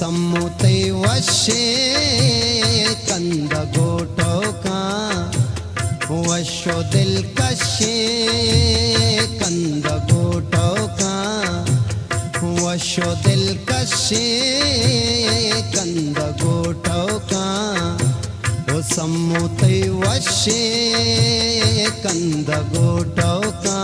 सम्मुतै वशे कंद गोटोका वशो दिल कशे कंद गोटोका वशो दिल कशे कंद गोटोका सम्मुतै वशे कंद गोटोका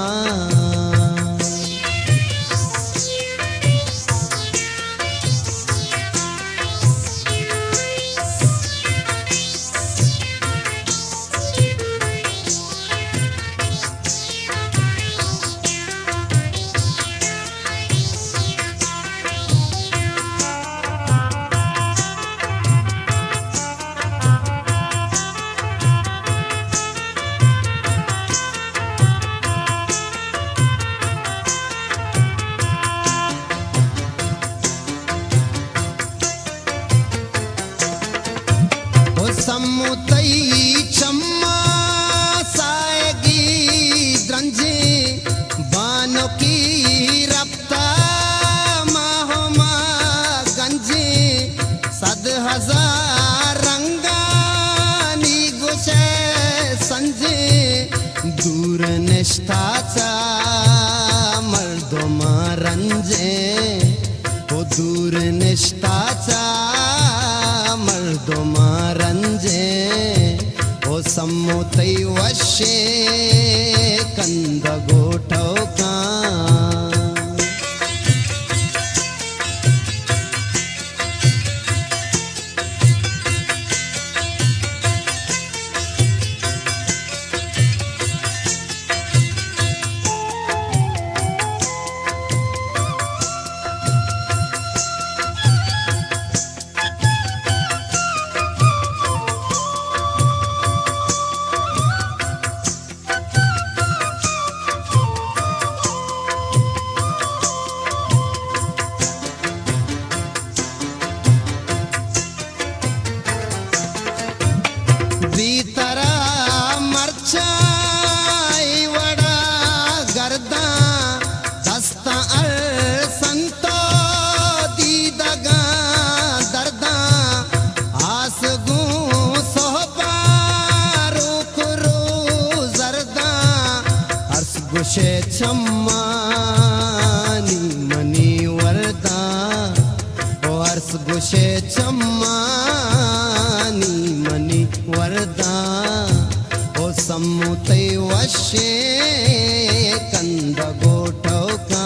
सम्मुतै चम्मा साएगी द्रंजे बानों की रफ्ता माहोमा गंजे सद हजार रंगानी गुशे संजे दूर निष्ठाचा मर्दोमा रंजे ओ दूर निष्ठाचा मर्दोमा रंजे ओ सम्मुतै वशे कंद गोटोका भीतरा मरचाई वड़ा गर्दा दस्ता अर संतो दीदगा दर्दा आस गू सोहबा रुखरू जरदा अर्स गुशे चम्मानी मनी वरदा ओ अर्स गुशे चम्मानी मनी वरदा ओ सम्मुतै वशे कंद गोटोका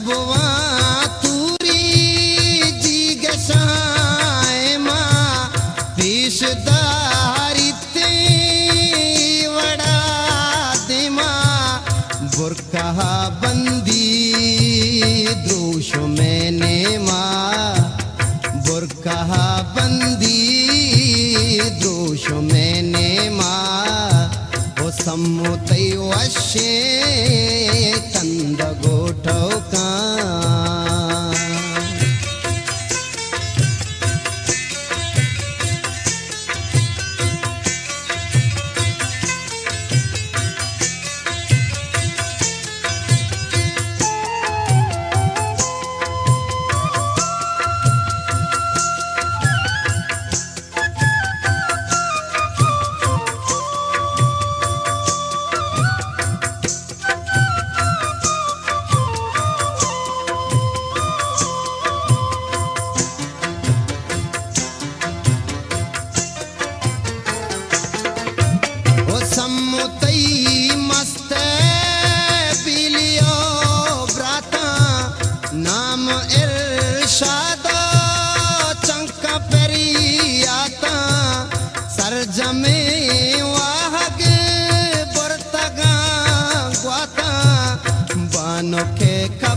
बुआ तूरी जी गसाए माँ पेशदारी ते वड़ा दे माँ बुरकहा बंदी द्रोश मैंने माँ बुरकहा बंदी द्रोश मैंने माँ ओ सम्मुतै वशे कंद गोटोका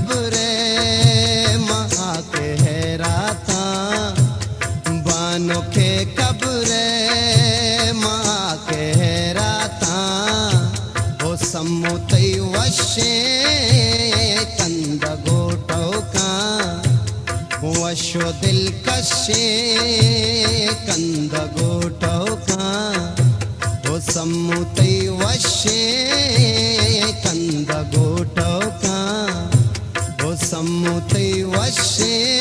कब्रे महाके हैराता बानोखे कब्रे महाके हैराता ओ सम्मुतई वशे कंद गोटोका वशो दिल कशे कंद गोटोका ओ सम्मुतई वशे कंद गोटोका ओ सम्मुतई वशे